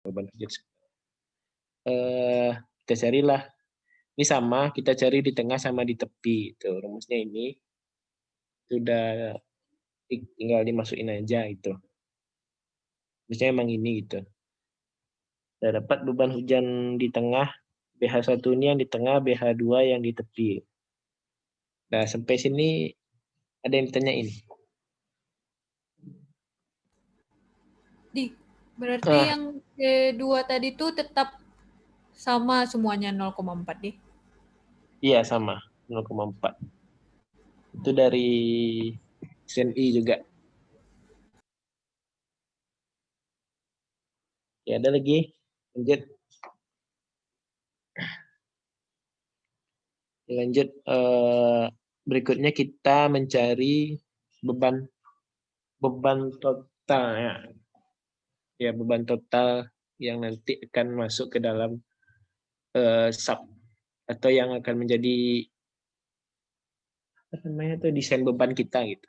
beban hujan. Kita carilah. Ini sama, kita cari di tengah sama di tepi. Itu rumusnya ini. Sudah tinggal dimasukin aja itu. Rumusnya emang ini gitu. Kita dapat beban hujan di tengah, BH1 ini yang di tengah, BH2 yang di tepi. Nah, sampai sini ada yang ditanyain. Berarti yang kedua tadi tuh tetap sama semuanya 0,4 deh. Iya, sama 0,4. Itu dari SNI juga. Ya, ada lagi. Lanjut. Berikutnya kita mencari beban total ya. Ya, beban total yang nanti akan masuk ke dalam sub atau yang akan menjadi apa namanya tuh desain beban kita gitu.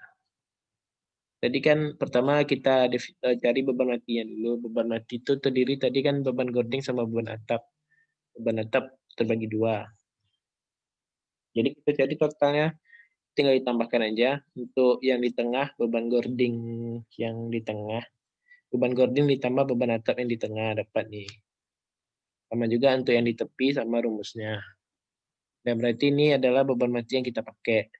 Tadi kan pertama kita cari beban matinya dulu. Beban mati itu terdiri tadi kan beban gording sama beban atap. Beban atap terbagi 2. Jadi kita cari totalnya, tinggal ditambahkan aja. Untuk yang di tengah, beban gording yang di tengah. Beban gording ditambah beban atap yang di tengah, dapat nih. Sama juga untuk yang di tepi sama rumusnya. Dan berarti ini adalah beban mati yang kita pakai.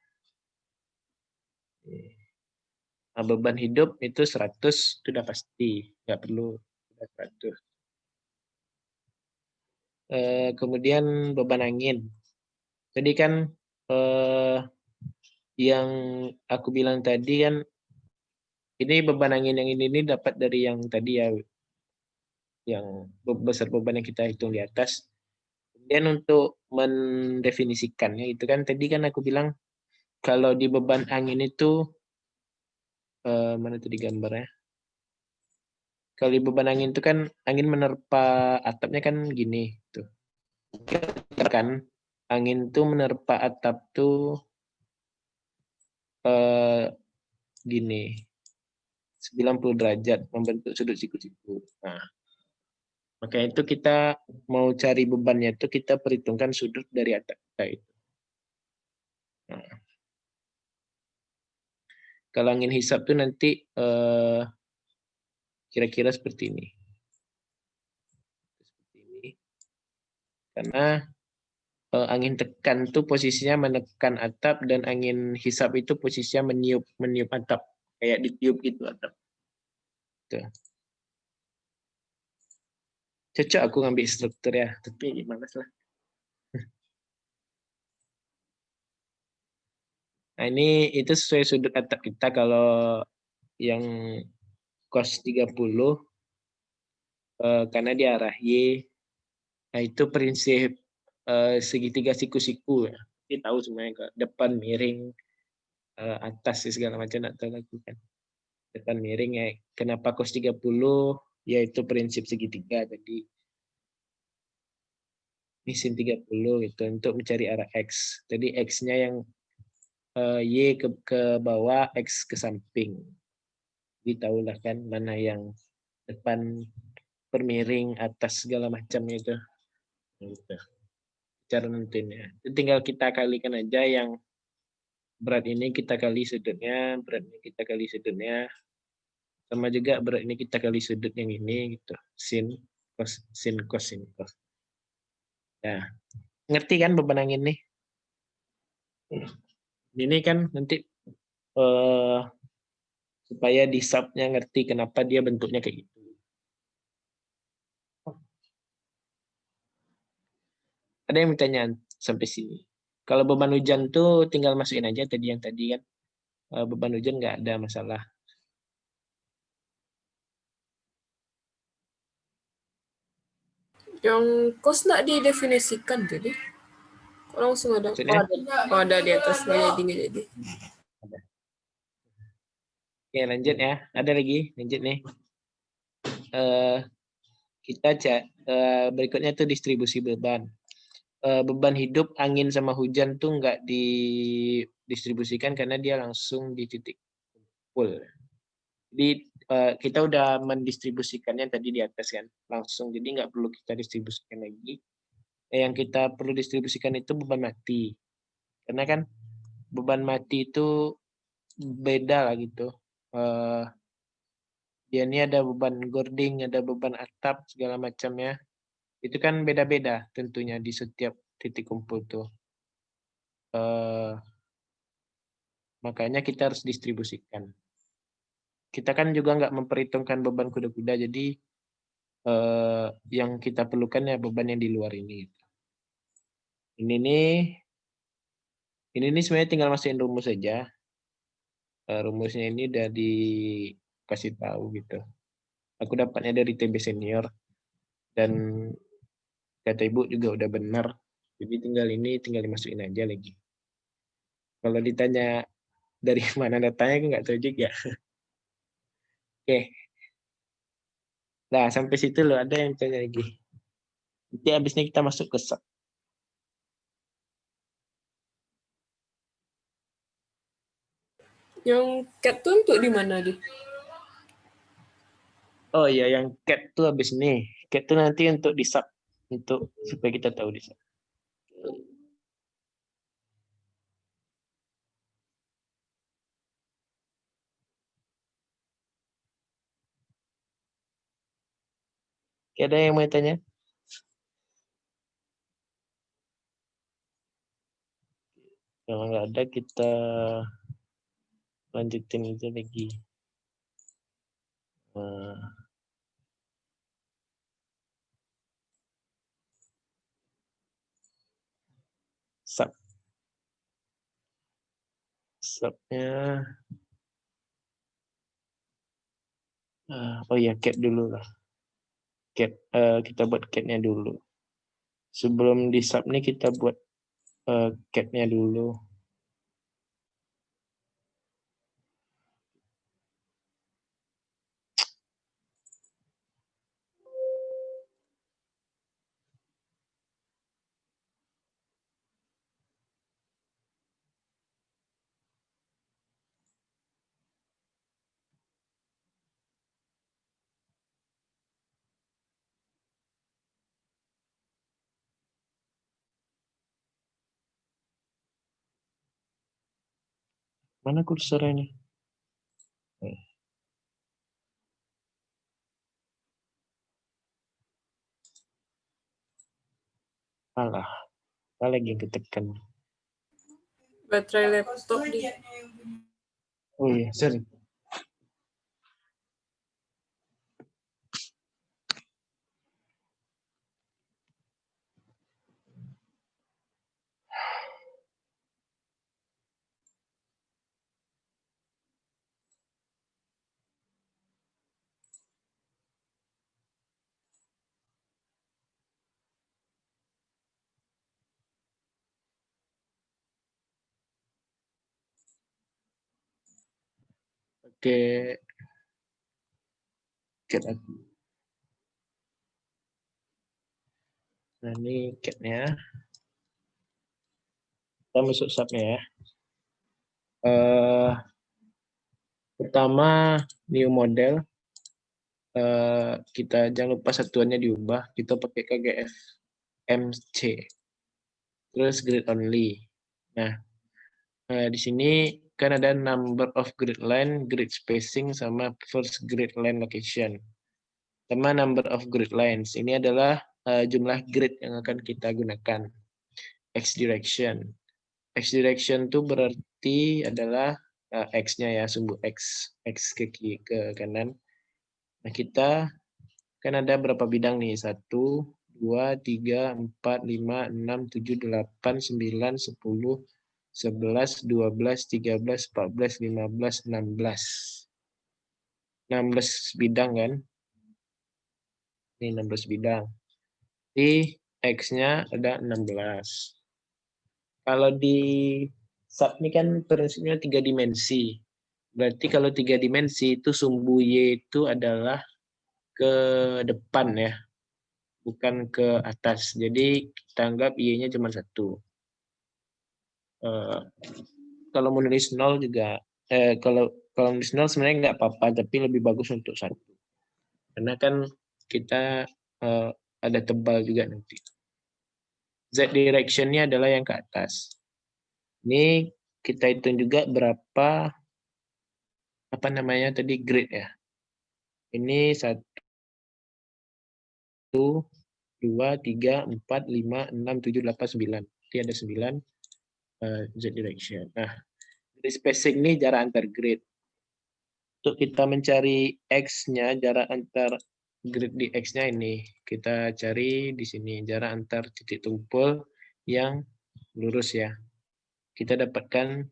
Nah, beban hidup itu 100, sudah pasti. Nggak perlu 100. Kemudian beban angin. Tadi kan yang aku bilang tadi kan, ini beban angin yang ini dapat dari yang tadi ya, yang besar beban yang kita hitung di atas. Kemudian untuk mendefinisikannya itu kan tadi kan aku bilang kalau di beban angin itu mana tuh di gambarnya? Kalau di beban angin itu kan angin menerpa atapnya kan gini tuh. Kan angin tuh menerpa atap tuh gini 90 derajat membentuk sudut siku-siku. Nah, maka itu kita mau cari bebannya itu kita perhitungkan sudut dari atap kita itu. Nah, kalau angin hisap tuh nanti kira-kira seperti ini. Karena angin tekan tuh posisinya menekan atap dan angin hisap itu posisinya meniup atap, kayak ditiup gitu atap. Tuh. Cocok aku ngambil struktur ya, tapi gimana lah. Nah, ini itu sesuai sudut atap kita. Kalau yang cos 30 karena di arah Y. Nah, itu prinsip segitiga siku-siku ya. Kita tahu semuanya ke depan miring, atas segala macam atau lakukan. Depan miring ya. Kenapa cos 30? Yaitu prinsip segitiga tadi. Ini sin 30 itu untuk mencari arah X. Jadi X-nya yang Y ke bawah, X ke samping. Jadi tahulah kan mana yang depan permiring, atas segala macam itu. Gitu. Cara nentuinnya. Tinggal kita kalikan aja yang berat ini kita kali sudutnya, berat ini kita kali sudutnya. Sama juga berat ini kita kali sudut yang ini gitu. Sin, cos, sin, cos, sin, cos. Ya. Ngerti kan beban angin nih? Ini kan nanti supaya di subnya ngerti kenapa dia bentuknya kayak gitu. Ada yang bertanya sampai sini. Kalau beban hujan tuh tinggal masukin aja tadi yang tadi kan. Beban hujan nggak ada masalah. Yang kos nggak didefinisikan tadi? Langsung ada. Oh, ada di atas, nggak jadi. Ada. Oke, lanjut ya. Ada lagi, lanjut nih. Kita berikutnya tuh distribusi beban. Beban hidup angin sama hujan tuh nggak didistribusikan karena dia langsung di titik kumpul. Jadi kita udah mendistribusikannya tadi di atas kan, langsung. Jadi nggak perlu kita distribusikan lagi. Yang kita perlu distribusikan itu beban mati. Karena kan beban mati itu beda lah gitu. Dia ini ada beban gording, ada beban atap, segala macamnya. Itu kan beda-beda tentunya di setiap titik kumpul tuh. Makanya kita harus distribusikan. Kita kan juga nggak memperhitungkan beban kuda-kuda, jadi yang kita perlukan ya beban yang di luar ini. Ini nih sebenarnya tinggal masukin rumus saja. Rumusnya ini udah dikasih tahu gitu. Aku dapatnya dari TB Senior dan kata ibu juga udah benar. Jadi tinggal dimasukin aja lagi. Kalau ditanya dari mana datanya aku nggak tahu juga. Oke. Nah, sampai situ loh ada yang tanya lagi. Nanti habisnya kita masuk ke sub. Yang cat tuh untuk di mana, Di? Oh iya, yang cat tuh habis nih. Cat tuh nanti untuk di sub, untuk supaya kita tahu di sub. Ada yang mau tanya? Kalau nggak ada kita lanjutin aja lagi. Sub. Subnya. Oh iya, cat dulu lah. Cat, kita buat catnya dulu. Sebelum di sub nih kita buat catnya dulu. Mana kursornya nih? Alah, apa lagi yang ketekan? Baterai laptop, Di. Oh iya, sorry. Oke. Cat aku. Nah, ini catnya. Kita masuk subnya ya. Pertama, new model. Kita jangan lupa satuannya diubah. Kita pakai KGF MC. Terus grid only. Nah, di sini kan ada number of grid line, grid spacing, sama first grid line location. Sama number of grid lines. Ini adalah jumlah grid yang akan kita gunakan. X direction. X direction itu berarti adalah X-nya ya, sumbu X. X ke kiri, ke kanan. Nah, kita kan ada berapa bidang nih? 1, 2, 3, 4, 5, 6, 7, 8, 9, 10, 11, 12, 13, 14, 15, 16. 16 bidang kan? Ini 16 bidang. Di X-nya ada 16. Kalau di sub ini kan prinsipnya 3 dimensi. Berarti kalau 3 dimensi itu sumbu Y itu adalah ke depan ya, bukan ke atas. Jadi kita anggap Y-nya cuma 1. Kalau menulis 0 juga, kalau Kalau additional sebenarnya nggak apa-apa, tapi lebih bagus untuk 1. Karena kan kita ada tebal juga nanti. Z direction-nya adalah yang ke atas. Ini kita hitung juga berapa apa namanya tadi grade ya. Ini 1, 2, 3, 4, 5, 6, 7, 8, 9. Jadi ada 9 Z direction. Nah, dari spacing ini jarak antar grid. Untuk kita mencari X-nya, jarak antar grid di X-nya ini. Kita cari di sini, jarak antar titik tumpul yang lurus ya. Kita dapatkan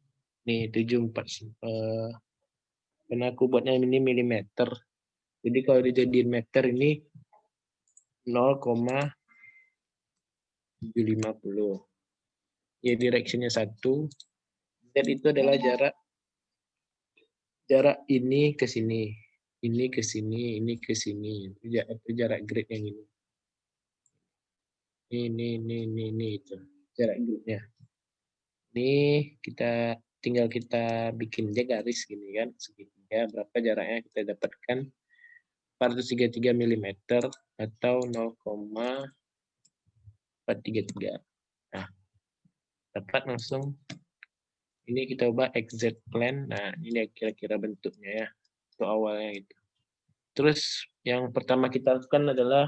nih 74. Karena aku buatnya ini milimeter. Jadi kalau dijadiin meter ini 0,750. Ya directionnya 1. Dan itu adalah jarak ini ke sini, ini ke sini, ini ke sini. Itu jarak grid yang ini. Ini itu jarak gridnya. Ini tinggal kita bikin aja garis gini kan, segitiga. Berapa jaraknya kita dapatkan? 433 mm atau 0,433. Nah, dapat langsung. Ini kita ubah XZ plan. Nah, ini kira-kira bentuknya ya. Itu awalnya itu. Terus yang pertama kita lakukan adalah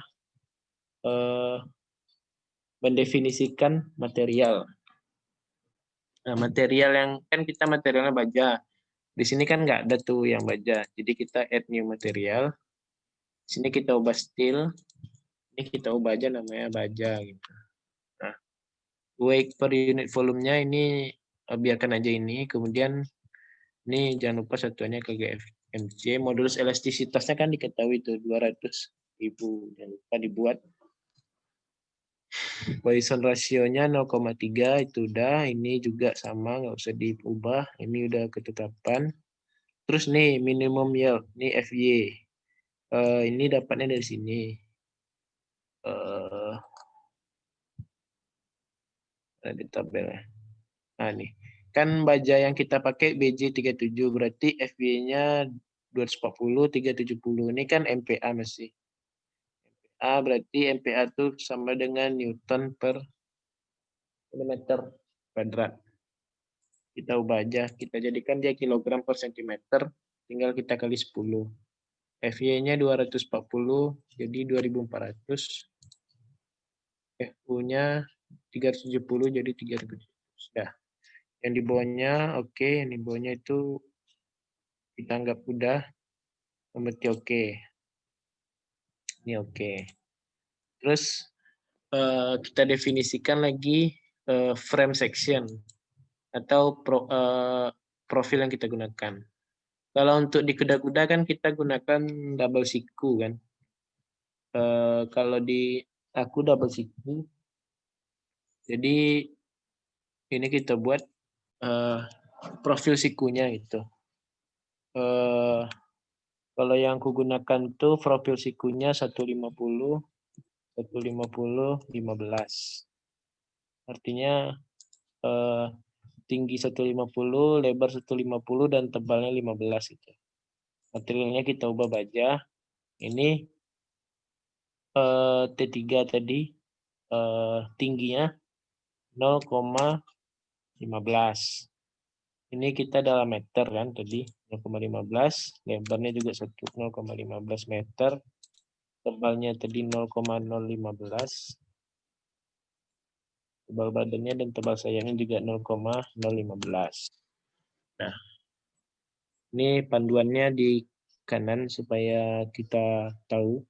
mendefinisikan material. Nah, material yang kan kita materialnya baja. Di sini kan nggak ada tuh yang baja. Jadi kita add new material. Di sini kita ubah steel. Ini kita ubah aja namanya baja gitu. Nah, weight per unit volumenya ini biarkan aja ini. Kemudian ini jangan lupa satuannya kgfmc. Modulus elastisitasnya kan diketahui tuh 200.000. Jangan lupa dibuat. Poisson rasionya 0,3 itu udah. Ini juga sama, nggak usah diubah. Ini udah ketetapan. Terus nih minimum yield, ini FY. Ini dapatnya dari sini. Di tabelnya. Nah nih, kan baja yang kita pakai BJ37, berarti FY-nya 240, 370. Ini kan MPA masih. MPA berarti MPA itu sama dengan Newton per kilometer kuadrat. Kita ubah aja, kita jadikan dia kilogram per sentimeter, tinggal kita kali 10. FY-nya 240, jadi 2400. FU-nya 370, jadi 300. Sudah. Yang di bawahnya, oke. Yang di bawahnya itu kita anggap udah. Berarti oke. Ini oke. Terus kita definisikan lagi frame section atau profil yang kita gunakan. Kalau untuk di kuda-kuda kan kita gunakan double siku kan. Kalau di aku double siku. Jadi ini kita buat profil sikunya itu. Kalau yang aku gunakan tuh profil sikunya 150, 15. Artinya tinggi 150, lebar 150 dan tebalnya 15 itu. Materialnya kita ubah baja. Ini T3 tadi tingginya 0,15. Ini kita dalam meter kan tadi 0,15, lebarnya juga 0,15 meter, tebalnya tadi 0,015, tebal badannya dan tebal sayapnya juga 0,015. Nah, ini panduannya di kanan supaya kita tahu.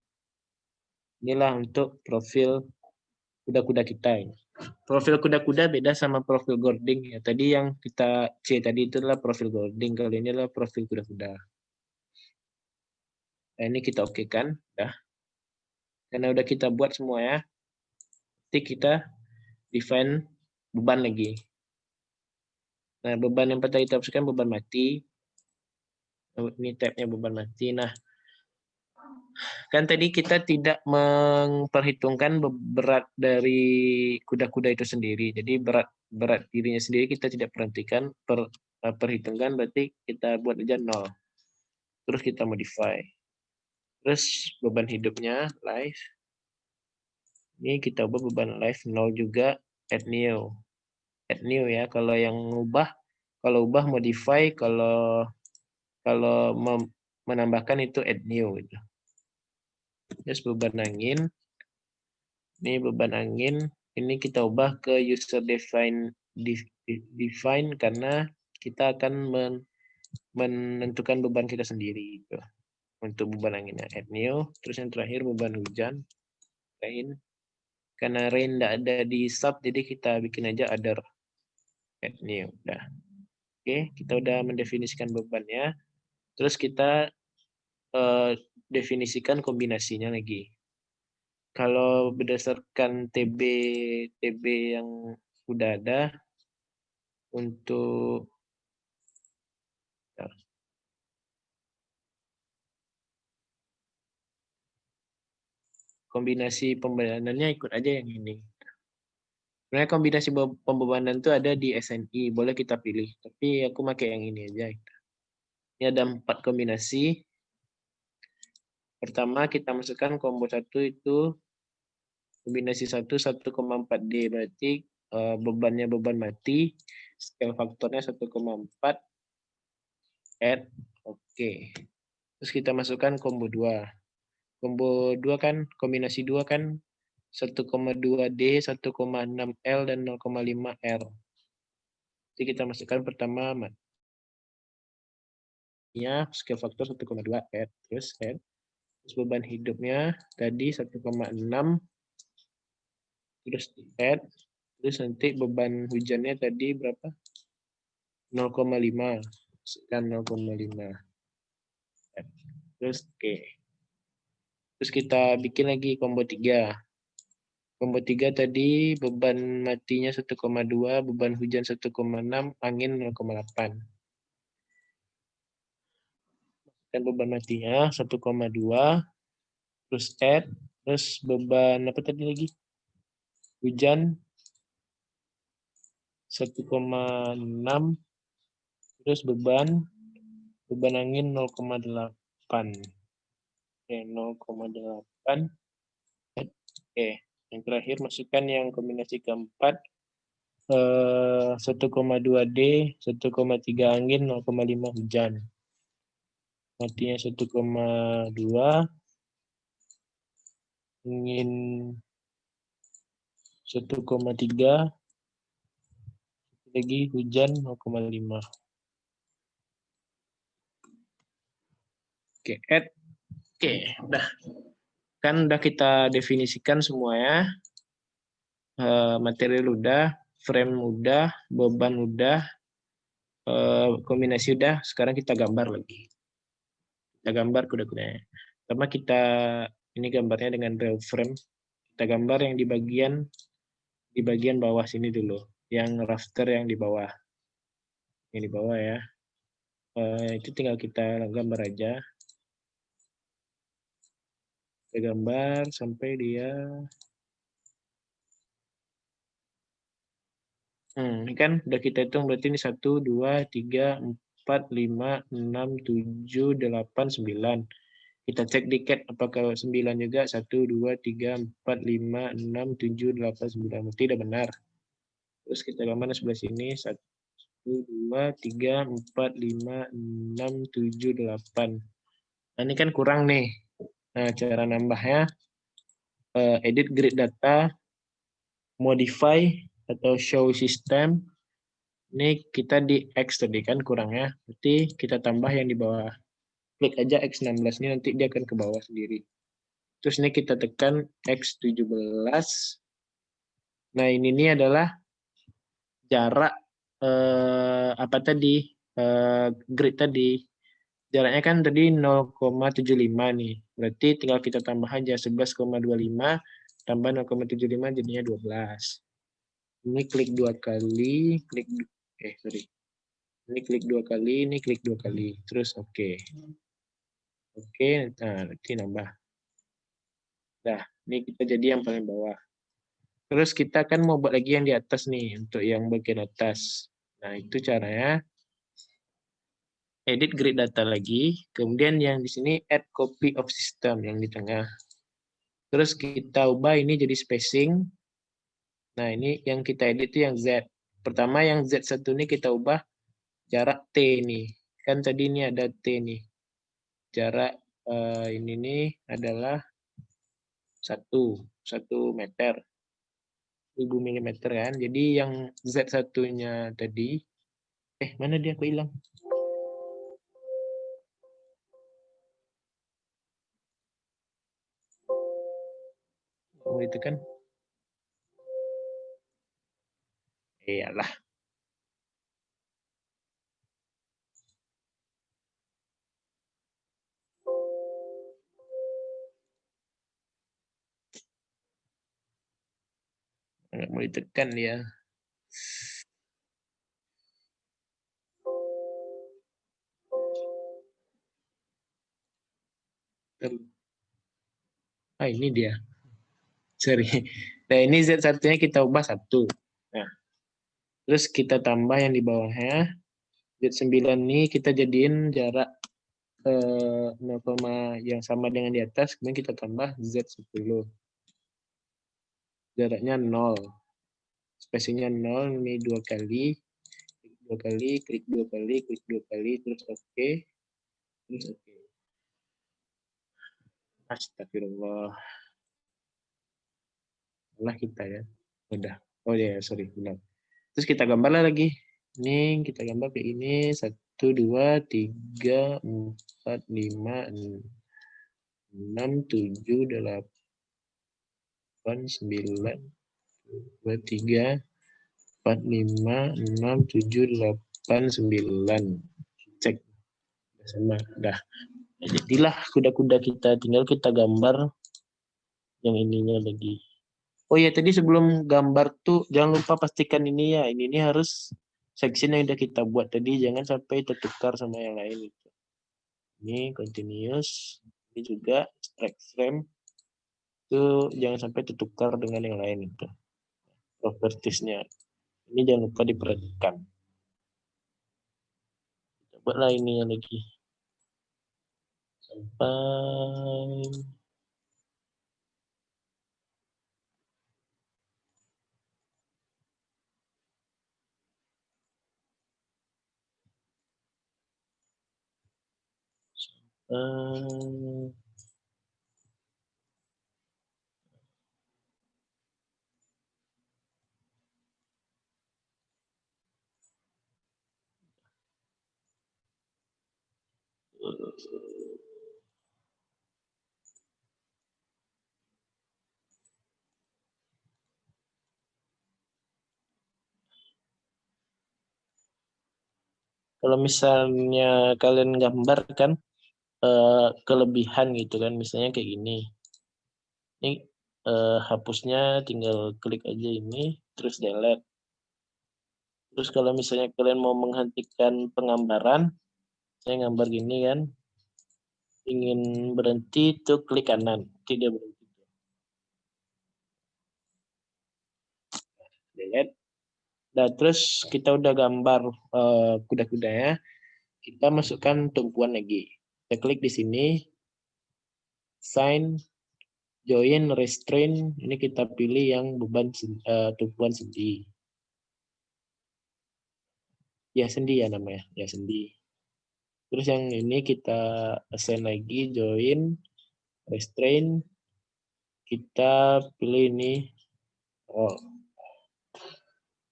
Inilah untuk profil kuda-kuda kita. Profil kuda-kuda beda sama profil gording. Ya, tadi yang kita C tadi itu adalah profil gording. Kali ini adalah profil kuda-kuda. Nah, ini kita oke kan? Dah. Karena udah kita buat semua ya. Nanti kita define beban lagi. Nah, beban yang pertama kita hapuskan beban mati. Ini tabnya beban mati. Nah, kan tadi kita tidak memperhitungkan berat dari kuda-kuda itu sendiri. Jadi berat dirinya sendiri kita tidak perhatikan per perhitungan, berarti kita buat aja 0. Terus kita modify. Terus beban hidupnya live. Ini kita ubah beban live 0 juga, add new. Add new ya, kalau yang kalau ubah modify, kalau menambahkan itu add new gitu. Terus beban angin. Ini beban angin, ini kita ubah ke user define karena kita akan menentukan beban kita sendiri gitu. Untuk beban anginnya add new. Terus yang terakhir beban hujan, rain. Karena rain tidak ada di sub, jadi kita bikin aja other, add new. Udah. Oke, kita udah mendefinisikan bebannya. Terus kita definisikan kombinasinya lagi. Kalau berdasarkan TB yang udah ada, untuk kombinasi pembebanannya ikut aja yang ini. Sebenarnya kombinasi pembebanan itu ada di SNI, boleh kita pilih. Tapi aku pakai yang ini aja. Ini ada 4 kombinasi. Pertama kita masukkan combo 1 itu kombinasi 1 1,4D, berarti bebannya beban mati, scale faktornya 1,4, add, oke. Terus kita masukkan combo 2. Combo 2 kan, kombinasi 2 kan 1,2D, 1,6L, dan 0,5R. Jadi kita masukkan pertama matinya, scale faktor 1,2, add, terus add. Terus beban hidupnya tadi 1,6, terus add. Terus nanti beban hujannya tadi berapa? 0,5. Masukkan 0,5. Terus oke. Terus kita bikin lagi combo 3. Combo 3 tadi beban matinya 1,2, beban hujan 1,6, angin 0,8. Dan beban matinya 1,2, terus add, terus beban apa tadi lagi? Hujan 1,6, terus beban angin 0,8. Oke, 0,8. Oke, yang terakhir masukkan yang kombinasi keempat, 1,2D, 1,3 angin, 0,5 hujan. Matinya 1,2, angin 1,3, lagi hujan 0,5. Oke, add. Oke, udah. Kan udah kita definisikan semuanya. Material udah, frame udah, beban udah, kombinasi udah. Sekarang kita gambar lagi. Kita gambar kuda-kudanya. Pertama ini gambarnya dengan real frame. Kita gambar yang di bagian bawah sini dulu. Yang rafter yang di bawah. Yang di bawah ya. Itu tinggal kita gambar aja. Kita gambar sampai dia ini kan udah kita hitung, berarti ini 1, 2, 3, 4, 5, 6, 7, 8, 9. Kita cek di CAD apakah 9 juga. 1, 2, 3, 4, 5, 6, 7, 8, 9. Berarti udah benar. Terus kita gambar sebelah sini. 1, 2, 3, 4, 5, 6, 7, 8. Nah, ini kan kurang nih. Nah, cara nambahnya, edit grid data, modify atau show system. Ini kita di X tadi kan kurangnya. Berarti kita tambah yang di bawah. Klik aja X16 ini, nanti dia akan ke bawah sendiri. Terus ini kita tekan X17. Nah, ini adalah jarak apa tadi? Grid tadi. Jaraknya kan tadi 0,75 nih. Berarti tinggal kita tambah aja 11,25 tambah 0,75 jadinya 12. Ini klik 2 kali, Ini klik 2 kali, ini klik 2 kali. Terus oke. Oke, nah nanti nambah. Nah, ini kita jadi yang paling bawah. Terus kita kan mau buat lagi yang di atas nih, untuk yang bagian atas. Nah, itu caranya edit grid data lagi. Kemudian yang di sini add copy of system yang di tengah. Terus kita ubah ini jadi spacing. Nah, ini yang kita edit itu yang Z. Pertama yang Z1 ini kita ubah jarak T nih. Kan tadi ini ada T nih. Jarak ini nih adalah 1 meter. 1000 mm kan. Jadi yang Z1-nya tadi, mana dia aku hilang? Oh, itu kan. Iyalah. Nggak mau ditekan ya. Ini dia. Sorry. Nah, ini Z1-nya kita ubah 1. Nah, terus kita tambah yang di bawahnya. Z9 ini kita jadiin jarak 0, yang sama dengan di atas. Kemudian kita tambah Z10. Jaraknya 0. Spacingnya 0. Ini 2 kali. Klik 2 kali, terus oke. Terus oke. Astagfirullah. Salah kita ya. Udah. Oh ya, sorry. Benar. Terus kita gambarlah lagi. Ini kita gambar kayak ini. 1, 2, 3, 4, 5, 6, 7, 8, 9, 2, 3, 4, 5, 6, 7, 8, 9. Cek. Sama. Udah. Jadilah kuda-kuda kita. Tinggal kita gambar yang ininya lagi. Oh ya, tadi sebelum gambar tuh jangan lupa pastikan ini ya. Ini harus section yang udah kita buat tadi, jangan sampai tertukar sama yang lain. Ini continuous, ini juga strike frame. Itu jangan sampai tertukar dengan yang lain itu. Propertiesnya. Ini jangan lupa diperhatikan. Cobalah ini lagi. Sampai kalau misalnya kalian gambar kan kelebihan gitu kan, misalnya kayak gini. Ini hapusnya tinggal klik aja ini, terus delete. Terus kalau misalnya kalian mau menghentikan penggambaran, saya gambar gini kan, ingin berhenti tuh klik kanan, tidak berhenti. Delete. Nah, terus kita udah gambar kuda-kudanya, kita masukkan tumpuan lagi. Kita klik di sini, sign, join, restrain. Ini kita pilih yang beban tumpuan sendi. Ya sendi ya namanya, ya sendi. Terus yang ini kita assign lagi, join, restrain. Kita pilih ini. Oh.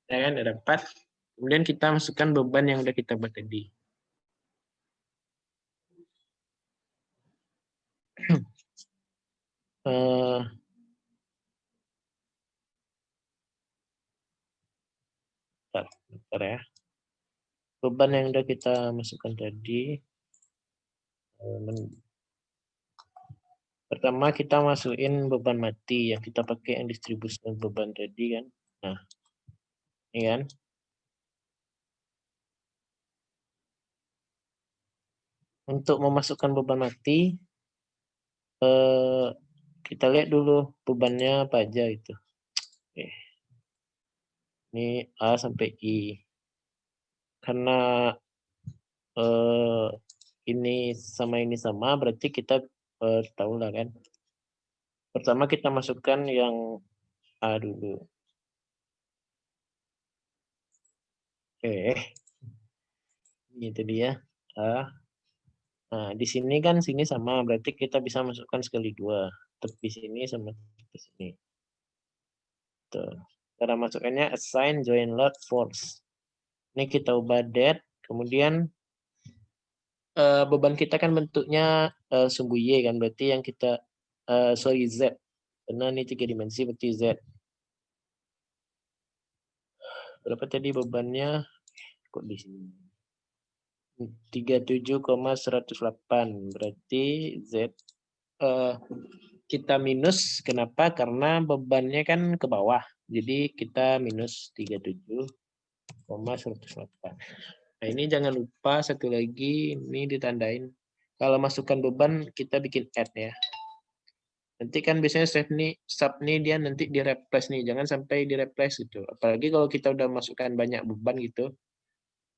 Ya kan, ada 4. Kemudian kita masukkan beban yang udah kita buat tadi. Bentar ya. Beban yang udah kita masukkan tadi. Pertama kita masukin beban mati yang kita pakai yang distribusi beban tadi kan. Nah, ini kan. Untuk memasukkan beban mati, kita lihat dulu bebannya apa aja itu. Oke. Ini A sampai I. Karena ini sama, berarti kita tahu lah kan. Pertama kita masukkan yang A dulu. Oke. Ini itu dia. A. Nah, di sini kan sini sama, berarti kita bisa masukkan sekali dua. Tepi sini sama tepi sini. Tuh. Cara masukkannya assign join load force. Ini kita ubah that, kemudian beban kita kan bentuknya sumbu Y kan, berarti yang kita sorry Z. Karena ini 3 dimensi berarti Z. Berapa tadi bebannya? Kok di sini? 37,108. Berarti Z kita minus. Kenapa? Karena bebannya kan ke bawah. Jadi kita minus 37,108. Nah, ini jangan lupa satu lagi, ini ditandain. Kalau masukkan beban, kita bikin add ya. Nanti kan biasanya sub nih dia nanti di replace nih, jangan sampai di replace gitu. Apalagi kalau kita udah masukkan banyak beban gitu.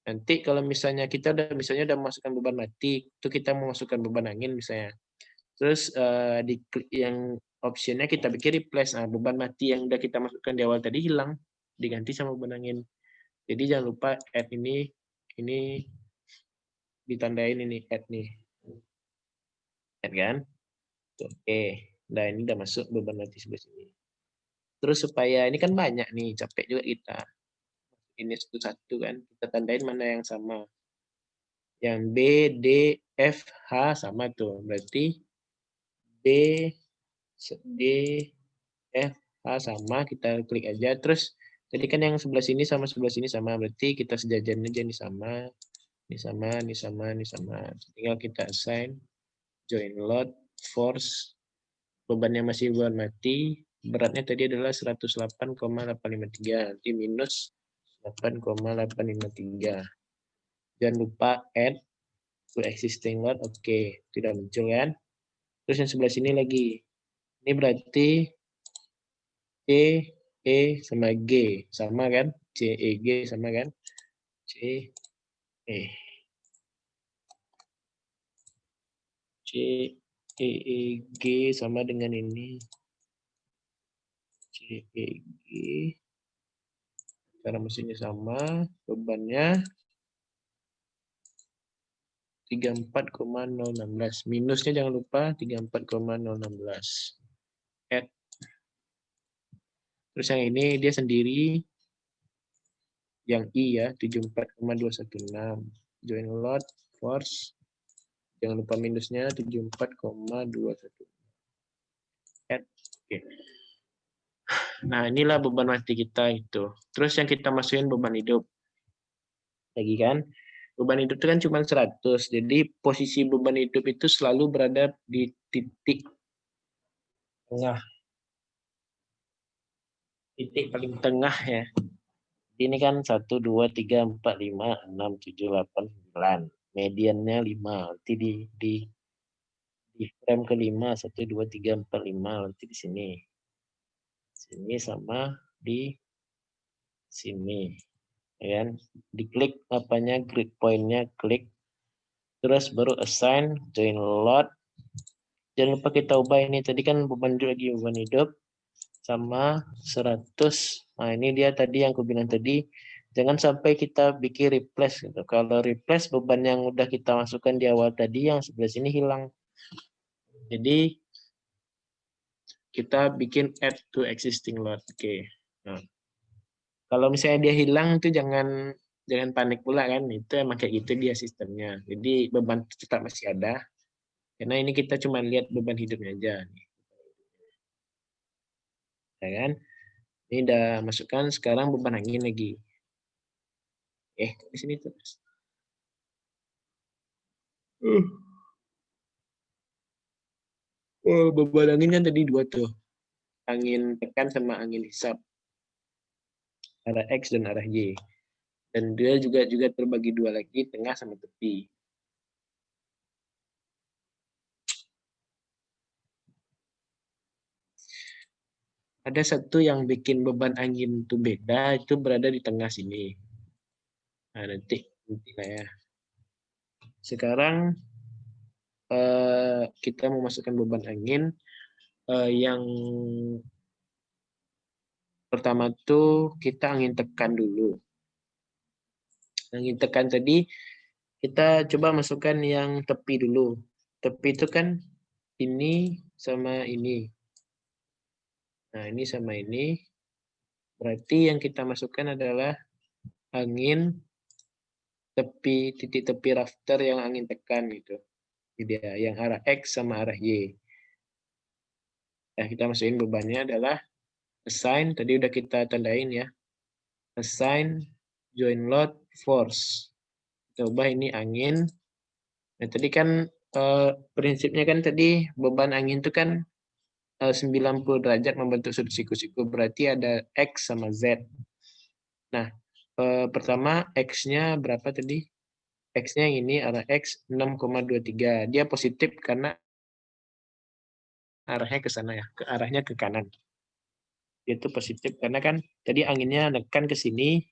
Nanti kalau misalnya kita udah masukkan beban mati, itu kita mau masukkan beban angin misalnya. Terus di yang optionnya kita bikin replace. Nah, beban mati yang udah kita masukkan di awal tadi hilang, diganti sama beban angin. Jadi jangan lupa add ini ditandain ini add nih. Add kan? Oke. Nah, ini udah masuk beban mati sebelah sini. Terus supaya ini kan banyak nih, capek juga kita. Ini satu-satu kan, kita tandain mana yang sama. Yang B, D, F, H sama tuh. Berarti D, F, H sama, kita klik aja. Terus tadi kan yang sebelah sini sama sebelah sini sama, berarti kita sejajar aja ini sama, ini sama, ini sama, ini sama. Tinggal kita assign join load force, bebannya masih beban mati, beratnya tadi adalah 108,853, nanti minus 8,853. Jangan lupa add to existing load, oke, tidak muncul kan. Terus yang sebelah sini lagi, ini berarti C, E, sama G, sama kan? C, E, G sama kan? C, E. C, E, G sama dengan ini. C, E, G. Cara mesinnya sama, bebannya 34,016. Minusnya jangan lupa 34,016. Add. Terus yang ini dia sendiri. Yang I ya, 74,216. Join load force. Jangan lupa minusnya 74,216. Add. Oke. Nah, inilah beban mati kita itu. Terus yang kita masukin beban hidup. Lagi kan? Beban hidup itu kan cuma 100. Jadi posisi beban hidup itu selalu berada di titik tengah. Titik paling tengah ya. Ini kan 1, 2, 3, 4, 5, 6, 7, 8, 9. Mediannya 5. Nanti di frame ke-5, 1, 2, 3, 4, 5. Nanti di sini. Sini sama di sini. Ya, diklik apanya grid point-nya, klik terus baru assign join load. Jangan lupa kita ubah ini, tadi kan beban hidup lagi, beban hidup sama 100. Nah, ini dia tadi yang aku bilang tadi, jangan sampai kita bikin replace gitu. Kalau replace, beban yang udah kita masukkan di awal tadi yang sebelah sini hilang. Jadi kita bikin add to existing load. Oke. Nah, kalau misalnya dia hilang itu jangan panik pula kan, itu emang kayak gitu dia sistemnya. Jadi beban tetap masih ada, karena ini kita cuma lihat beban hidupnya aja. Ya kan? Ini udah masukkan, sekarang beban angin lagi. Di sini terus. Beban angin kan tadi 2 tuh. Angin tekan sama angin hisap. Arah X dan arah Y. Dan dia juga terbagi 2 lagi, tengah sama tepi. Ada satu yang bikin beban angin itu beda, itu berada di tengah sini. Nah, nanti lah ya. Sekarang kita memasukkan beban angin yang pertama tuh kita angin tekan dulu. Angin tekan tadi kita coba masukkan yang tepi dulu. Tepi itu kan ini sama ini. Nah, ini sama ini. Berarti yang kita masukkan adalah angin tepi, titik tepi rafter yang angin tekan gitu. Jadi yang arah X sama arah Y. Nah, kita masukin bebannya adalah assign, tadi udah kita tandain ya. Assign join load force. Coba ini angin. Nah, tadi kan prinsipnya kan tadi beban angin itu kan 90 derajat membentuk sudut siku-siku, berarti ada X sama Z. Nah, pertama X-nya berapa tadi? X-nya yang ini arah X 6,23. Dia positif karena arahnya ke sana ya, arahnya ke kanan. Itu positif karena kan tadi anginnya nekan ke sini,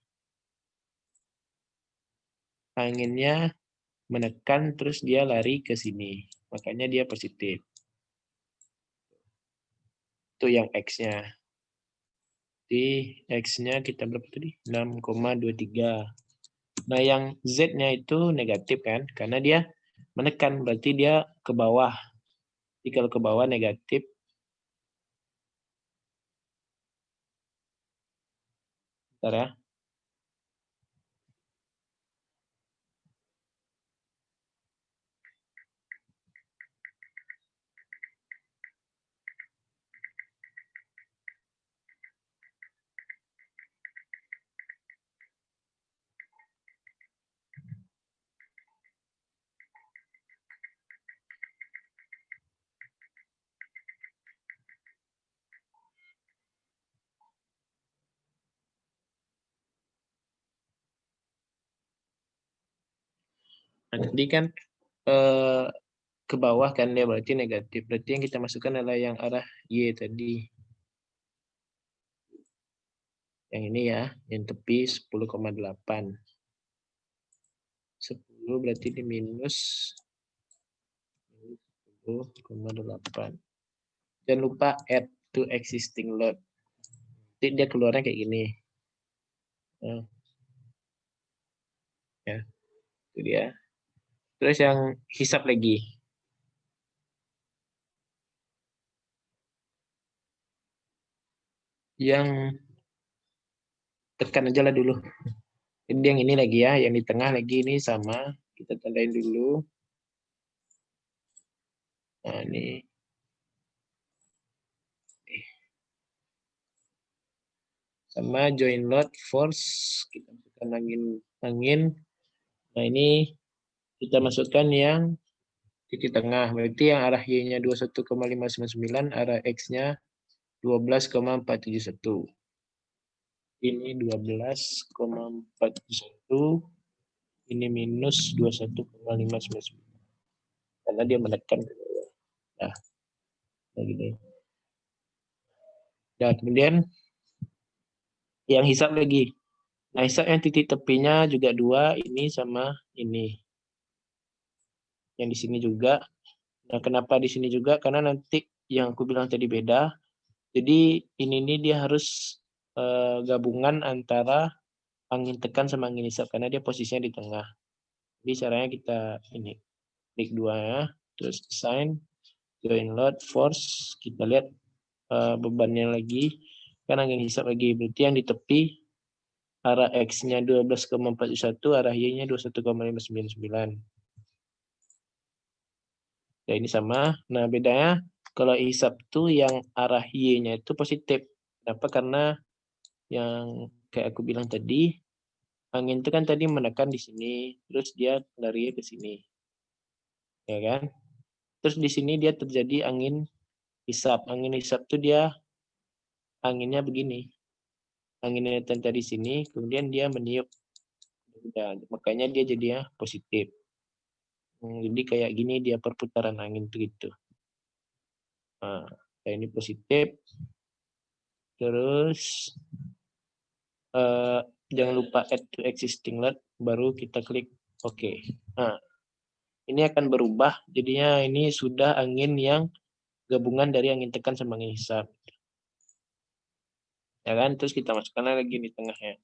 anginnya menekan terus dia lari ke sini, makanya dia positif. Itu yang X-nya. Di X-nya kita berapa tadi? 6,23. Nah, yang Z-nya itu negatif kan, karena dia menekan, berarti dia ke bawah. Jadi kalau ke bawah negatif. Bentar ya. Nah, tadi kan ke bawah kan dia berarti negatif. Berarti yang kita masukkan adalah yang arah Y tadi. Yang ini ya, yang tepi 10,8. 10 berarti di minus 10,8. Jangan lupa add to existing load. Jadi dia keluarnya kayak gini. Ya, itu dia. Terus yang hisap lagi. Yang tekan aja lah dulu. Jadi yang ini lagi ya, yang di tengah lagi ini sama. Kita tandain dulu. Nah, ini. Sama join load force. Kita masukkan angin. Nah, ini kita masukkan yang titik tengah. Berarti yang arah Y-nya 21,599, arah X-nya 12,471. Ini 12,471. Ini minus 21,599. Karena dia menekan. Nah, begini. Nah, kemudian yang hisap lagi. Nah, hisap yang titik tepinya juga 2, ini sama ini. Yang di sini juga. Nah, kenapa di sini juga? Karena nanti yang aku bilang tadi beda. Jadi ini dia harus gabungan antara angin tekan sama angin hisap karena dia posisinya di tengah. Jadi caranya kita ini klik 2 ya, terus assign join load force, kita lihat bebannya lagi kan angin hisap lagi, berarti yang di tepi arah X-nya 12,41, arah Y-nya 21,599. Ya, ini sama. Nah, bedanya kalau hisap tuh yang arah Y-nya itu positif. Kenapa? Karena yang kayak aku bilang tadi, angin itu kan tadi menekan di sini, terus dia lari ke sini. Ya kan? Terus di sini dia terjadi angin hisap. Angin hisap tuh dia anginnya begini. Anginnya tanda di sini, kemudian dia meniup. Makanya dia jadinya positif. Jadi kayak gini dia perputaran angin tuh gitu. Nah, kayak ini positif. Terus jangan lupa add to existing load, baru kita klik OK. Nah, ini akan berubah. Jadinya ini sudah angin yang gabungan dari angin tekan sama angin hisap. Ya kan? Terus kita masukkan lagi di tengahnya.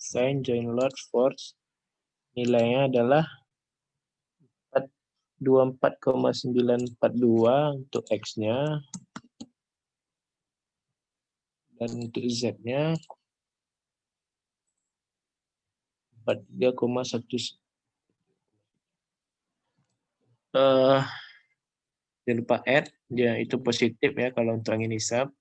Sin join load force nilainya adalah 24,942 untuk X-nya. Dan untuk Z-nya 43,1. Jangan lupa add, dia itu positif ya kalau untuk angin hisap.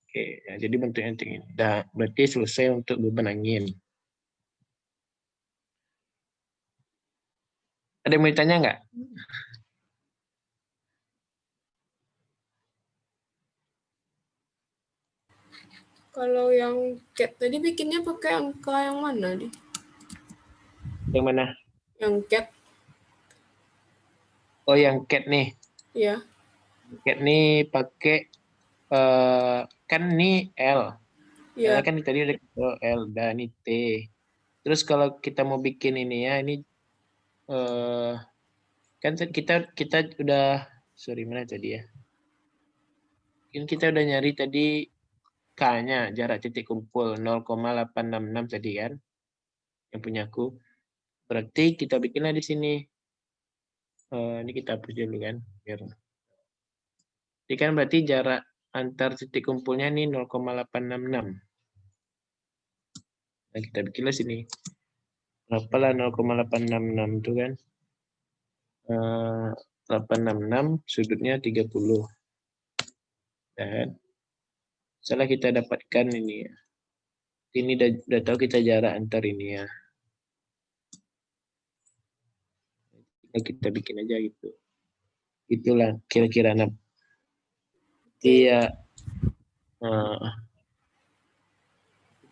Oke, ya, jadi bentuknya ini. Nah, berarti selesai untuk beban angin. Ada yang mau ditanya nggak? Kalau yang cat tadi bikinnya pakai angka yang mana nih? Yang mana? Yang cat. Oh, yang cat nih. Ya. Cat nih pakai kan ini L. Ya. Kan tadi udah L dan ini T. Terus kalau kita mau bikin ini ya, ini kan kita udah mana tadi ya? Kita udah nyari tadi K-nya, jarak titik kumpul 0,866 tadi kan, yang punya aku. Berarti kita bikinlah di sini. Ini kita hapus dulu kan, biar. Ini kan berarti jarak antar titik kumpulnya ini 0,866. Nah, kita bikinlah sini. Berapa lah 0,866 itu kan? 866 sudutnya 30. Dan setelah kita dapatkan ini ya. Ini udah tahu kita jarak antar ini ya. Kita bikin aja gitu. Itulah kira-kira. Iya.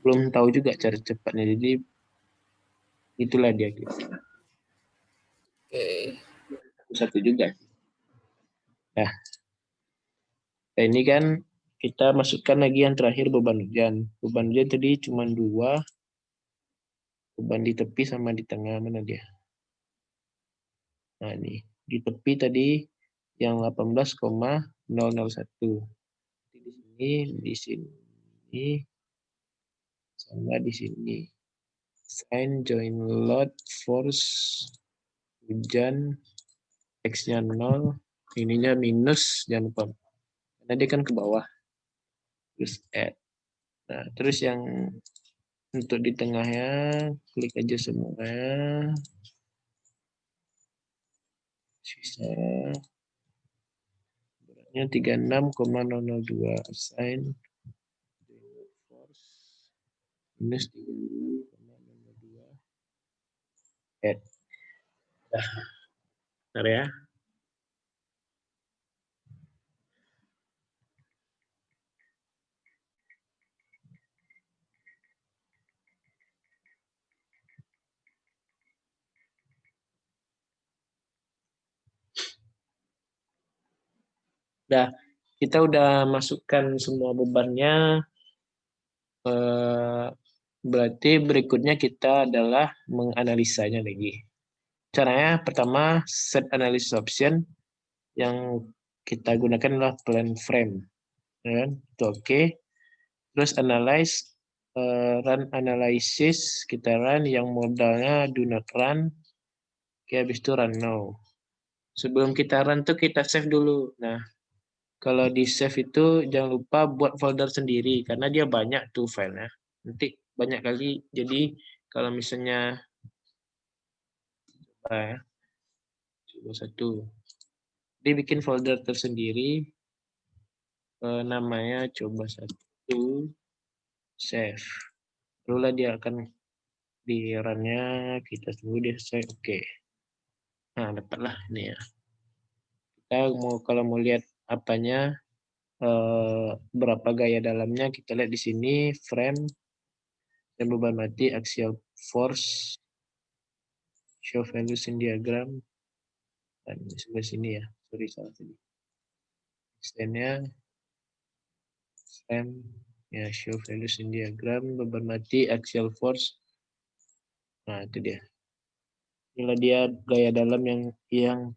Belum tahu juga cara cepatnya. Jadi itulah dia gitu. Satu juga. Nah, ini kan kita masukkan lagi yang terakhir beban hujan. Beban hujan tadi cuma 2. Beban di tepi sama di tengah, mana dia? Nah, ini di tepi tadi yang 18,001. Di sini, sama di sini. Sin join load force hujan X-nya 0, ininya minus, jangan lupa. Karena dia kan ke bawah. Terus add. Nah, terus yang untuk di tengahnya, klik aja semua. Sisa beratnya 36,002 sin force minus 36,002 add. Nah, bentar ya. Nah, kita udah masukkan semua bebannya. Berarti berikutnya kita adalah menganalisanya lagi. Caranya pertama set analysis option yang kita gunakan adalah plan frame. Ya, itu oke. Terus analyze, run analysis, kita run yang modalnya do not run. Oke, habis itu run now. Sebelum kita run tuh kita save dulu. Nah, kalau di save itu jangan lupa buat folder sendiri karena dia banyak tuh filenya. Nanti banyak kali. Jadi kalau misalnya coba satu, dia bikin folder tersendiri. Namanya coba satu save. Lalu dia akan di run-nya kita tunggu dia selesai. Oke. Nah, dapatlah ini ya. Kita kalau mau lihat apanya, berapa gaya dalamnya, kita lihat di sini frame dan beban mati, axial force, show values in diagram, dan sebelah sini ya. Sorry, salah tadi. Extend-nya frame ya, show values in diagram, beban mati, axial force, Nah, itu dia. Inilah dia gaya dalam yang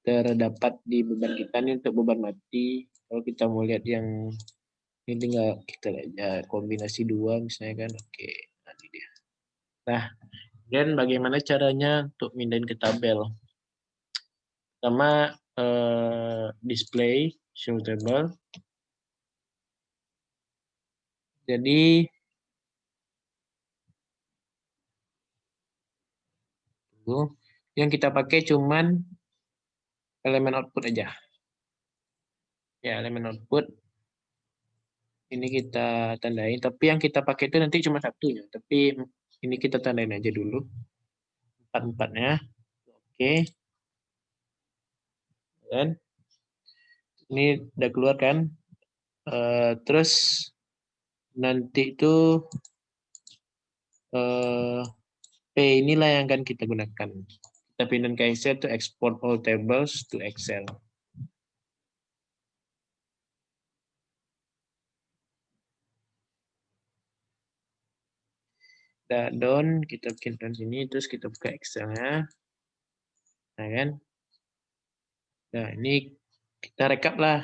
terdapat di beban kita ini untuk beban mati. Kalau kita mau lihat yang ini tinggal kita lihat ya, kombinasi 2 misalnya kan. Oke, nah ini dia. Nah, dan bagaimana caranya untuk mindahin ke tabel? Pertama, display show table. Jadi yang kita pakai cuman elemen output aja. Ya, elemen output ini kita tandain, tapi yang kita pakai itu nanti cuma satunya. Tapi ini kita tandain aja dulu. Empat-empatnya. Oke. Dan ini udah keluar kan. Terus nanti itu P inilah yang akan kita gunakan. Kita pindahin ke Excel to export all tables to Excel. Down, kita bikin down sini, terus kita buka Excel-nya. Nah kan. Nah ini kita rekap lah.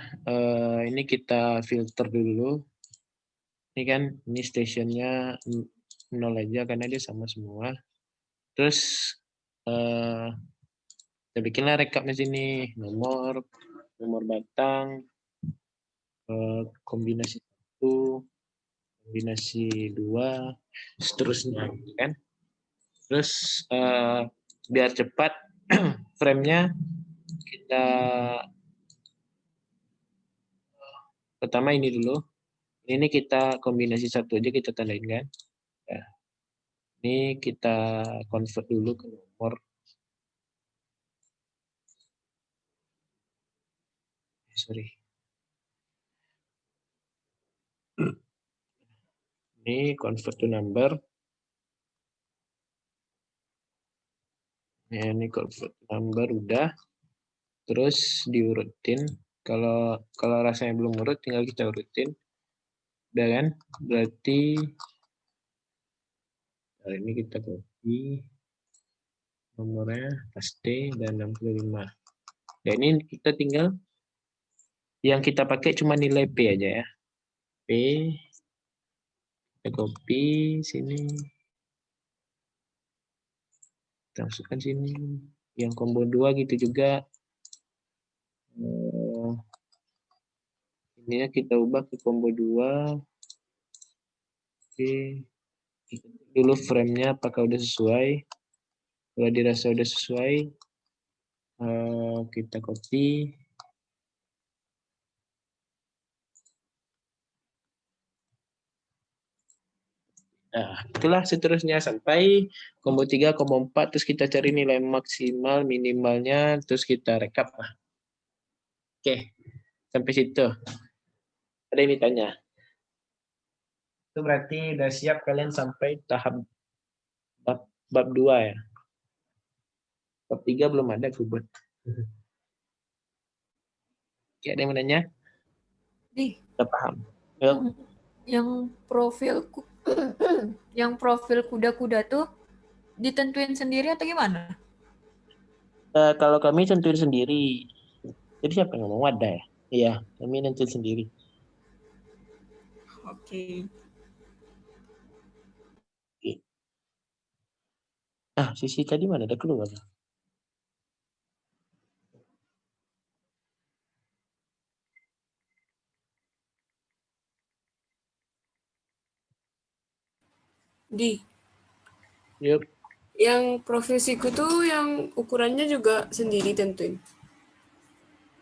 Ini kita filter dulu. Ini kan, ini stationnya 0 aja karena dia sama semua. Terus kita bikinlah rekapnya sini. Nomor batang, kombinasi 1, kombinasi 2, seterusnya kan. Terus biar cepat frame-nya kita pertama ini dulu. Ini kita kombinasi 1 aja kita tandain kan. Ya. Ini kita convert dulu ke nomor. Sorry. Ini convert to number. Ya, ini convert to number udah. Terus diurutin. Kalau rasanya belum urut, tinggal kita urutin. Udah kan? Berarti hari ini kita copy nomornya paste dan 65. Dan ini kita tinggal yang kita pakai cuma nilai P aja ya. P kita copy sini. Kita masukkan sini. Yang combo 2 gitu juga. Ini ya kita ubah ke combo 2. Oke. Dulu frame-nya apakah udah sesuai. Kalau dirasa udah sesuai, kita copy. Nah, itulah seterusnya sampai combo 3, combo 4, terus kita cari nilai maksimal, minimalnya, terus kita rekap. Oke, sampai situ. Ada yang ditanya? Itu berarti udah siap kalian sampai tahap bab 2 ya. Bab 3 belum ada kubut. Oke, ada yang mau nanya? Udah paham? Yuk. Yang profil kuda-kuda tuh ditentuin sendiri atau gimana? Kalau kami tentuin sendiri. Jadi siapa yang ngomong? Wadah ya? Iya, kami tentuin sendiri. Oke. Sisi tadi mana? Ada keluar? Yuk. Yang profesiku tuh yang ukurannya juga sendiri tentuin.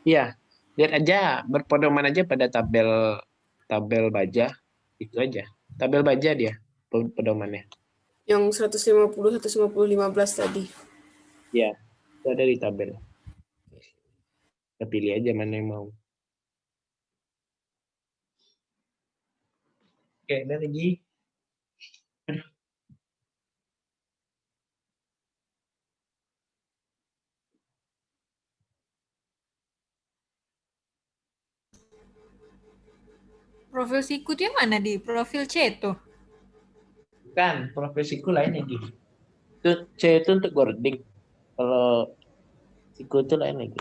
Iya, lihat aja, berpedoman aja pada tabel baja, itu aja. Tabel baja dia pedomannya. Yang 150, 150, 15 tadi. Iya, itu ada di tabel. Kita pilih aja mana yang mau. Oke, ada lagi. Profil sikut yang mana di profil C tuh? Kan, profesiku lain lagi. Itu C itu untuk boarding. Kalau siku itu lain lagi.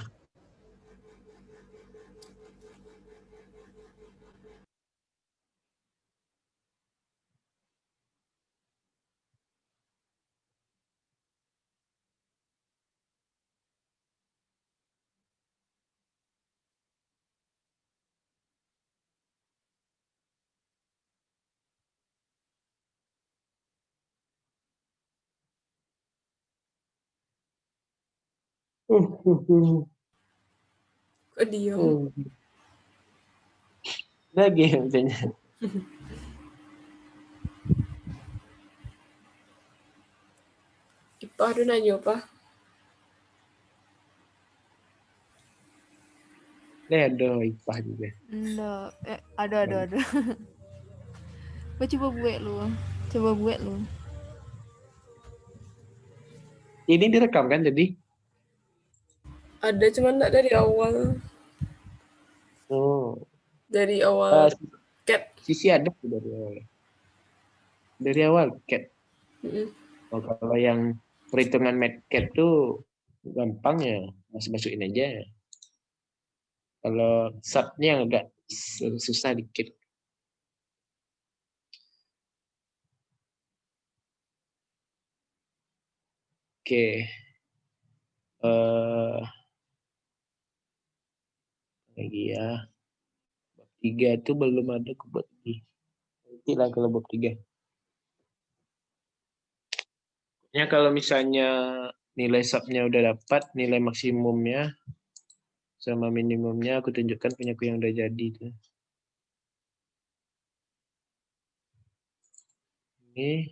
Kok diam? Lagi misalnya. Ipah ada nanya apa? Ada IPA juga. Enggak. Ada. Coba buat lu. Coba buat lu. Ini direkam kan jadi? Ada cuman enggak dari awal. Oh. Dari awal cat. Sisi ada tuh dari awal. Dari awal cat. Oh, kalau yang perhitungan medcat tuh gampang ya, masukin aja. Kalau subnya yang agak susah dikit. Oke. Lagi ya. Bab 3 itu belum ada ke bab ini. Nanti lah kalau bab 3. Ya kalau misalnya nilai subnya udah dapat, nilai maksimumnya sama minimumnya aku tunjukkan punyaku yang udah jadi tuh. Ini.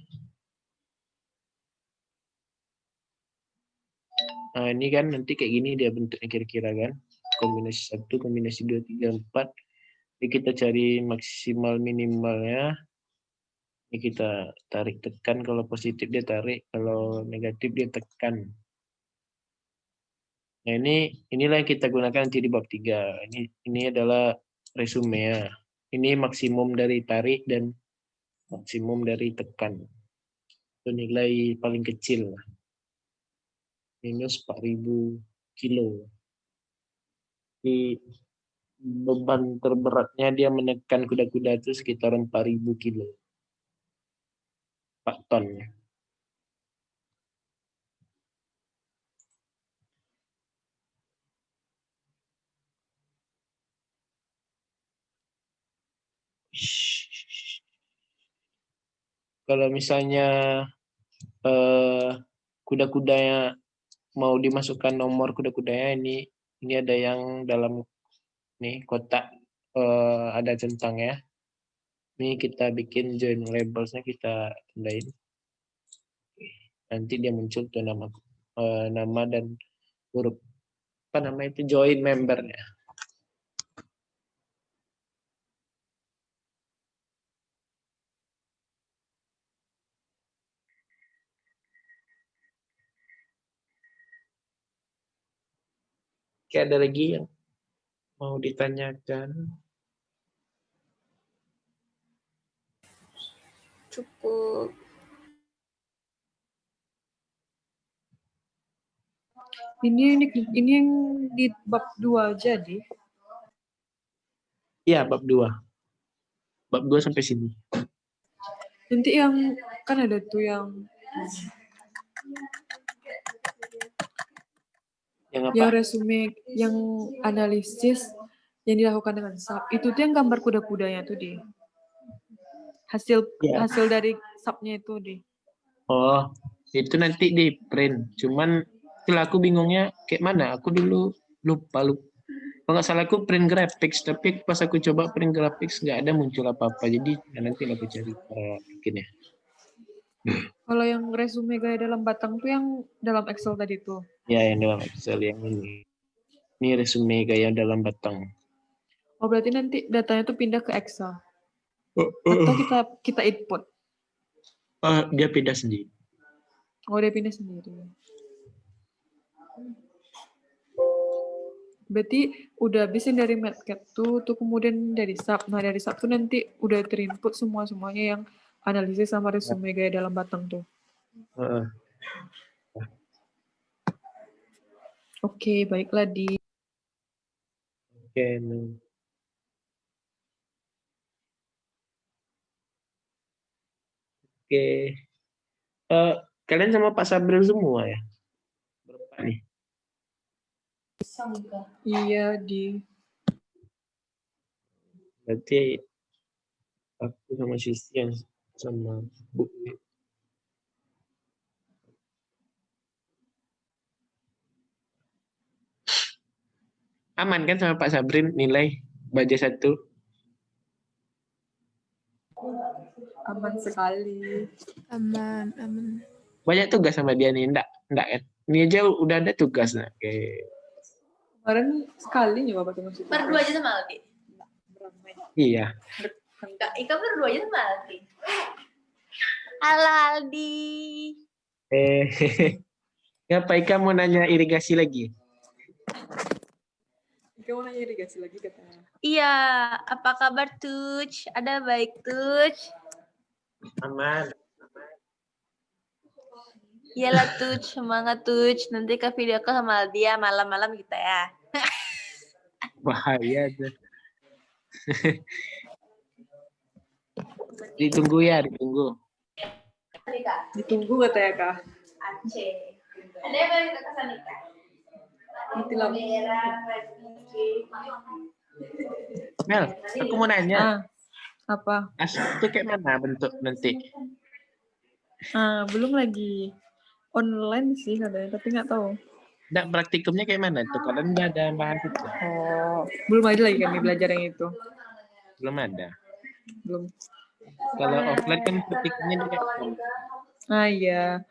Nah, ini kan nanti kayak gini dia bentuknya kira-kira kan. Kombinasi 1, kombinasi 2, 3, 4. Jadi kita cari maksimal minimalnya. Ini kita tarik tekan, kalau positif dia tarik, kalau negatif dia tekan. Nah, inilah yang kita gunakan nanti di bab 3. Ini adalah resume ya. Ini maksimum dari tarik dan maksimum dari tekan. Itu nilai paling kecil. Minus 4.000 kilo. Di beban terberatnya dia menekan kuda-kuda itu sekitar 4.000 kilo. 4 ton. Kalau misalnya kuda-kudanya mau dimasukkan nomor kuda-kudanya, ini ada yang dalam nih kotak ada centangnya. Ini kita bikin join labelsnya, kita tandain. Nanti dia muncul tuh nama dan huruf apa namanya itu join membernya. Oke, ada lagi yang mau ditanyakan? Cukup. Ini yang di bab 2 jadi. Iya, bab 2. Bab 2 sampai sini. Nanti yang kan ada tuh yang apa? Yang resume, yang analisis yang dilakukan dengan SAP. Itu tuh yang gambar kuda-kudanya tuh deh. Hasil dari SAP-nya itu deh. Oh, itu nanti di print. Cuman setelah aku bingungnya kayak mana? Aku dulu lupa. Kalau nggak salah aku print graphics, tapi pas aku coba print graphics nggak ada muncul apa-apa. Jadi nanti aku cari bikinnya. Kalau yang resume gaya dalam batang tuh yang dalam Excel tadi tuh. Ya, yang dalam Excel yang ini. Ini resume gaya dalam batang. Oh, berarti nanti datanya tuh pindah ke Excel. Atau kita input. Dia pindah sendiri. Oh, dia pindah sendiri. Berarti udah habisin dari Medcat tuh kemudian dari SAP. Nah, dari SAP tuh nanti udah terinput semuanya yang analisis sama resume gaya dalam Batang tuh. Heeh. Oke, baiklah di. Oke. Oke. Kalian sama Pak Sabril semua ya? Berapa nih? Iya, di. Berarti aku sama Sisti yang sama Bu. Aman kan sama Pak Sabrin nilai baja 1? Aman sekali. Aman. Banyak tugas sama dia nih, enggak kan? Ini aja udah ada tugas nah. Oke. Kemarin sekali nyoba pakai musik. Berdua aja sama Aldi. Iya. Enggak, Ika berdua aja sama Aldi. Halo Aldi. Ngapa Ika mau nanya irigasi lagi? Ika mau nanya irigasi lagi katanya. Iya, apa kabar Tuj? Ada baik Tuj? Aman. Iyalah Tuj, semangat Tuj. Nanti ke video call sama Aldi ya, malam-malam kita ya. Bahaya tuh. Ditunggu ya, ditunggu. Ditunggu katanya Kak. Aceh. Ada yang balik ke sana Kak? Mati lampu. Mel, aku mau nanya. Apa? Asap itu kayak mana bentuk nanti? Belum lagi online sih katanya, tapi nggak tahu. Nggak, praktikumnya kayak mana tuh? Kalian udah ada bahas itu? Oh, belum ada lagi kami belajar yang itu. Belum ada. Belum. Kalau offline kan praktikumnya dia kayak Iya.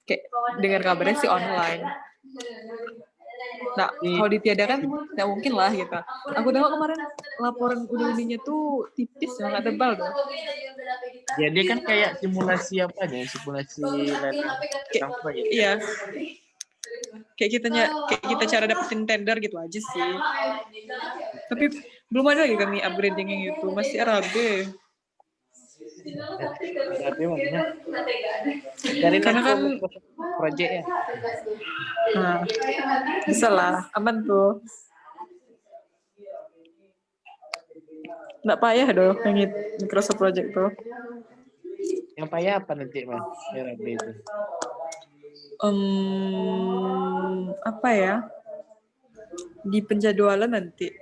Kayak dengar kabarnya sih online. Nah, kalau ditiadakan nggak mungkin lah gitu. Aku tengok kemarin laporan uninya tuh tipis ya, nggak tebal tuh. ya dia kan kayak simulasi apa nih? Simulasi apa gitu. Iya. Kayak kita cara dapetin tender gitu aja sih. Tapi belum ada lagi kami upgrading yang itu, masih RAB. Tapi makanya dari Karena kan project ya. Bisa lah, aman tuh. Nggak payah dong yang Microsoft Project tuh. Yang payah apa nanti mas? RAB itu. Apa ya? Di penjadwalan nanti.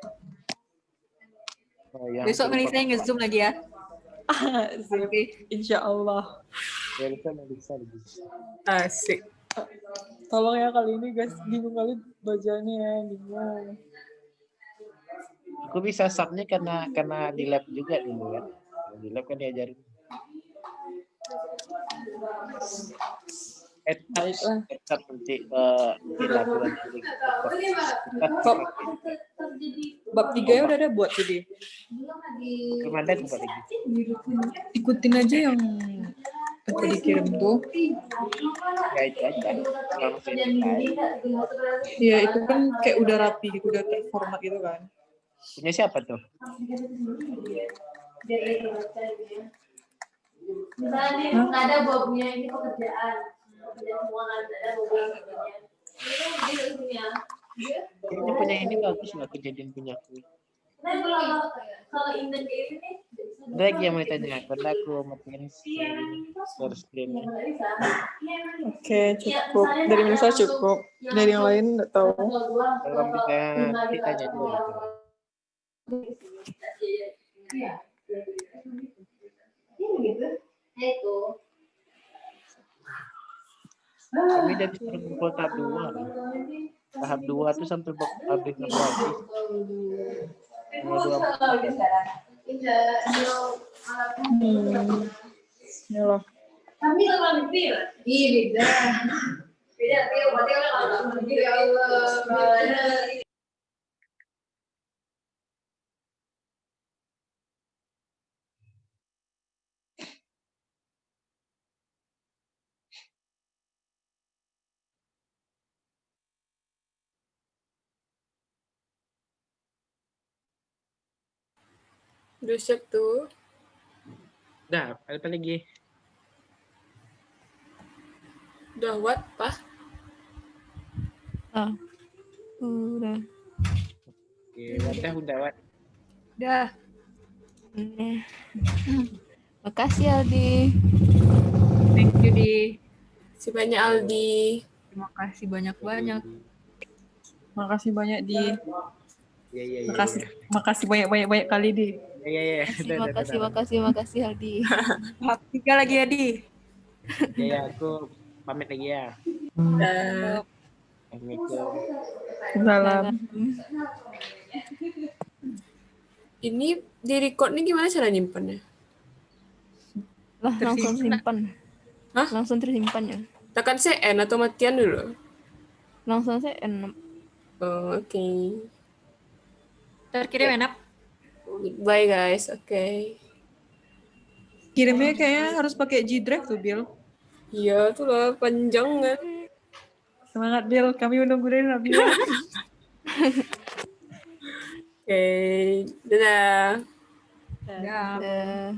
Oh, yang Besok Melisa yang nge-zoom lagi ya. Insya Allah. Ya bisa. Asik. Tolong ya kali ini guys, bingung kali bacanya, bingung. Aku bisa subnya karena di lab juga dulu kan. Di lab kan diajarin. Etap nanti latihan. Bab 3 ya udah ada buat jadi. Belum ada tuh lagi. Ikutin aja yang aku dikirim tuh. Ya itu aja. Ya itu kan kayak udah rapi gitu, udah terformat gitu kan. Punya siapa tuh? Misalnya nggak ada Bobnya ini pekerjaan semua nggak ada Bobnya. Kayaknya punya ini bagus nggak kejadian punya aku. Nah kalau Indan kayak ini Ada lagi yang mau ditanya, karena aku matiin share screen-nya. Oke, cukup. Dari Melisa cukup. Dari yang lain nggak tahu. Kalau bisa ditanya dulu. Itu. Kami dari kumpul tahap 2. Tahap 2 tuh sampai habis habis. Ya loh. Kami sama Bibir. Iya, beda. Beda, berarti kalau ya Allah. Udah siap tuh. Udah, apa lagi? Udah what, Pak? Udah. Oke, udah. Udah. Makasih Aldi. Thank you, Di. Si banyak Aldi. Terima kasih banyak-banyak. Makasih banyak di. Iya. Makasih banyak kali di. Iya. Makasih Aldi. Tahap 3 lagi ya, Di. Ya, aku pamit lagi ya. Assalamualaikum. Salam. Ini di record nih gimana cara nyimpannya? Lah langsung simpan. Hah? Langsung tersimpan ya. Tekan CN atau matian dulu? Langsung saya enak. Oh, oke. Terkirim enak. Bye guys, oke. Kirimnya kayaknya harus pakai G Drive tuh, Bill. Iya, tuh lah panjang kan. Semangat, Bill. Kami menunggu dari Nabila. Oke, dadah. Udah. Eh,